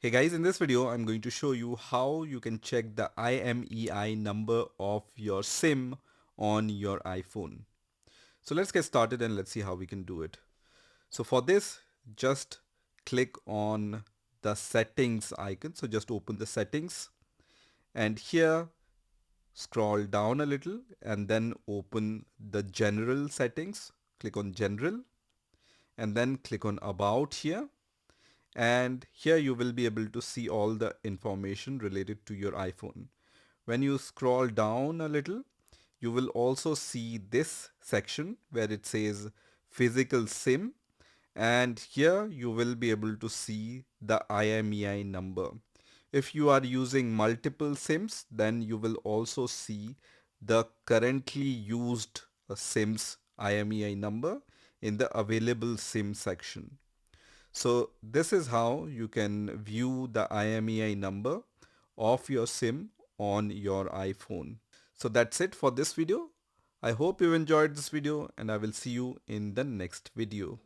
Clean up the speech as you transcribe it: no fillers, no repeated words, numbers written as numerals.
Hey guys, in this video, I'm going to show you how you can check the IMEI number of your SIM on your iPhone. So let's get started and let's see how we can do it. So for this, just click on the settings icon. So just open the settings and here scroll down a little and then open the general settings. Click on general and then click on about here, and here you will be able to see all the information related to your iPhone. When you scroll down a little, you will also see this section where it says physical SIM, and here you will be able to see the IMEI number. If you are using multiple SIMs, then you will also see the currently used SIMs IMEI number in the available SIM section. So this is how you can view the IMEI number of your SIM on your iPhone. So that's it for this video. I hope you enjoyed this video and I will see you in the next video.